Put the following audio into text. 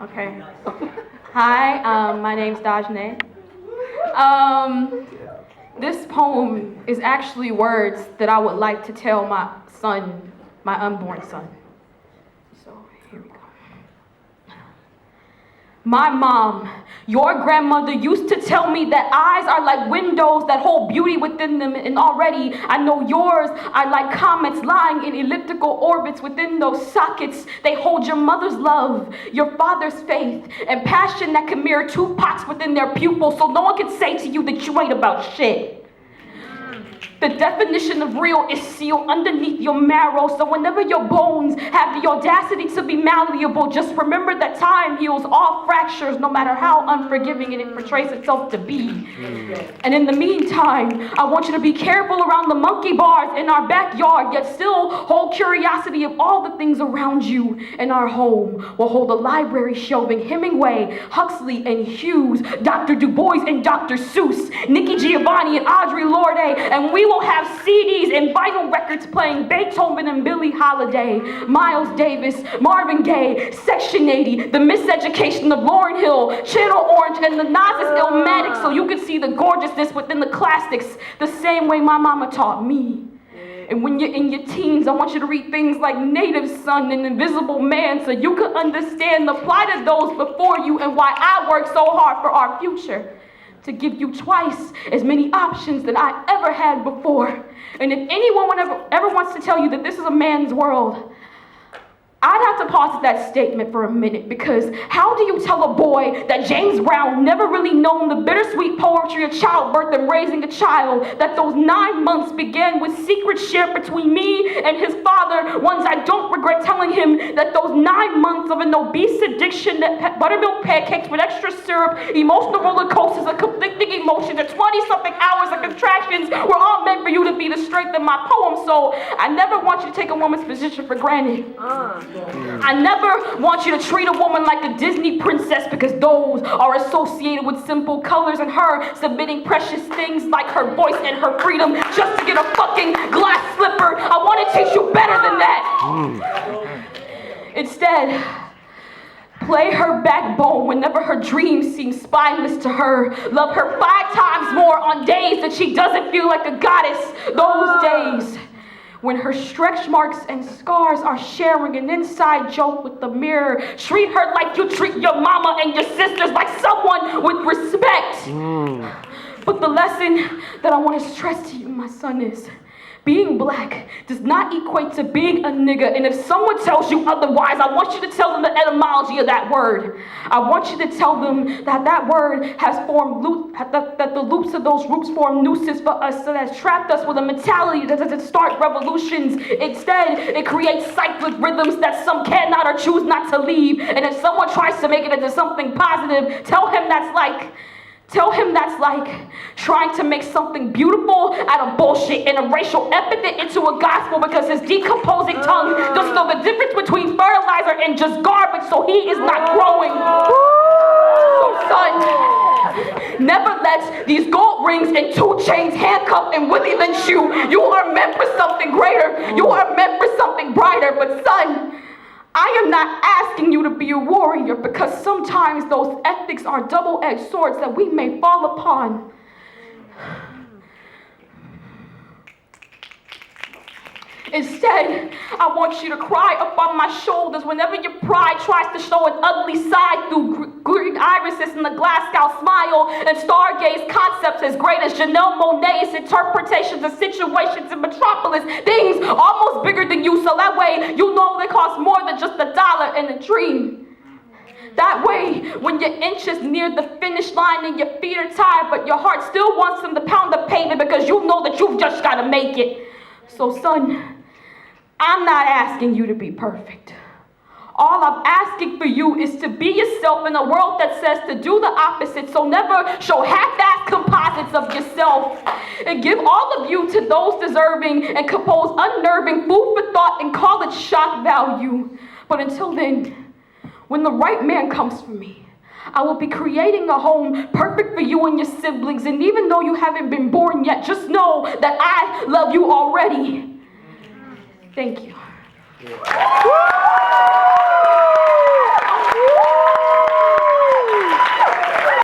Okay. Hi, my name's Dajanae. This poem is actually words that I would like to tell my son, my unborn son. So here we go. My mom, your grandmother used to tell me that eyes are like windows that hold beauty within them, and already I know yours are like comets lying in elliptical orbits within those sockets. They hold your mother's love, your father's faith, and passion that can mirror two pots within their pupils, so no one can say to you that you ain't about shit. The definition of real is sealed underneath your marrow, so whenever your bones have the audacity to be malleable, just remember that time heals all fractures, no matter how unforgiving it portrays itself to be. And in the meantime, I want you to be careful around the monkey bars in our backyard, yet still hold curiosity of all the things around you in our home. We'll hold a library shelving Hemingway, Huxley, and Hughes, Dr. Du Bois and Dr. Seuss, Nikki Giovanni and Audre Lorde, and we will have CDs and vinyl records playing Beethoven and Billie Holiday, Miles Davis, Marvin Gaye, Section 80, The Miseducation of Lauryn Hill, Channel Orange, and the Nas's Illmatic, so you can see the gorgeousness within the classics the same way my mama taught me. And when you're in your teens, I want you to read things like Native Son and Invisible Man so you can understand the plight of those before you and why I work so hard for our future. To give you twice as many options than I ever had before. And if anyone ever wants to tell you that this is a man's world, I'd have to pause at that statement for a minute, because how do you tell a boy that James Brown never really known the bittersweet poetry of childbirth and raising a child, that those 9 months began with secrets shared between me and his father, ones I don't regret telling him, that those 9 months of an obese addiction, that buttermilk pancakes with extra syrup, emotional roller coasters of conflicting emotions, and 20-something hours of contractions were all meant for you to be the strength of my poem. So I never want you to take a woman's position for granted. I never want you to treat a woman like a Disney princess, because those are associated with simple colors and her submitting precious things like her voice and her freedom just to get a fucking glass slipper. I want to teach you better than that. Instead, play her backbone whenever her dreams seem spineless to her. Love her 5 times more on days that she doesn't feel like a goddess. Those days when her stretch marks and scars are sharing an inside joke with the mirror. Treat her like you treat your mama and your sisters, like someone with respect. But the lesson that I want to stress to you, my son, is being black does not equate to being a nigga. And if someone tells you otherwise, I want you to tell them the etymology of that word. I want you to tell them that that word has formed that the loops of those roots form nooses for us, so that's trapped us with a mentality that doesn't start revolutions. Instead, it creates cyclic rhythms that some cannot or choose not to leave. And if someone tries to make it into something positive, tell him that's like trying to make something beautiful out of bullshit and a racial epithet into a gospel, because his decomposing tongue doesn't know the difference between fertilizer and just garbage, so he is not growing. So son, never let these gold rings and 2 chains handcuff and Willie Lynch you. You are meant for something greater. You are meant for something brighter. But son, I am not asking you to be a warrior, because sometimes those ethics are double-edged swords that we may fall upon. Instead, I want you to cry up on my shoulders whenever your pride tries to show an ugly side through green irises and the Glasgow smile, and stargaze concepts as great as Janelle Monáe's interpretations of situations in Metropolis, things almost bigger than you, so that way you know they cost more than just $1 in a dream. That way, when your inches near the finish line and your feet are tired, but your heart still wants them to pound the pavement because you know that you've just got to make it. So son, I'm not asking you to be perfect. All I'm asking for you is to be yourself in a world that says to do the opposite. So never show half-assed composites of yourself. And give all of you to those deserving, and compose unnerving food for thought and call it shock value. But until then, when the right man comes for me, I will be creating a home perfect for you and your siblings. And even though you haven't been born yet, just know that I love you already. Thank you.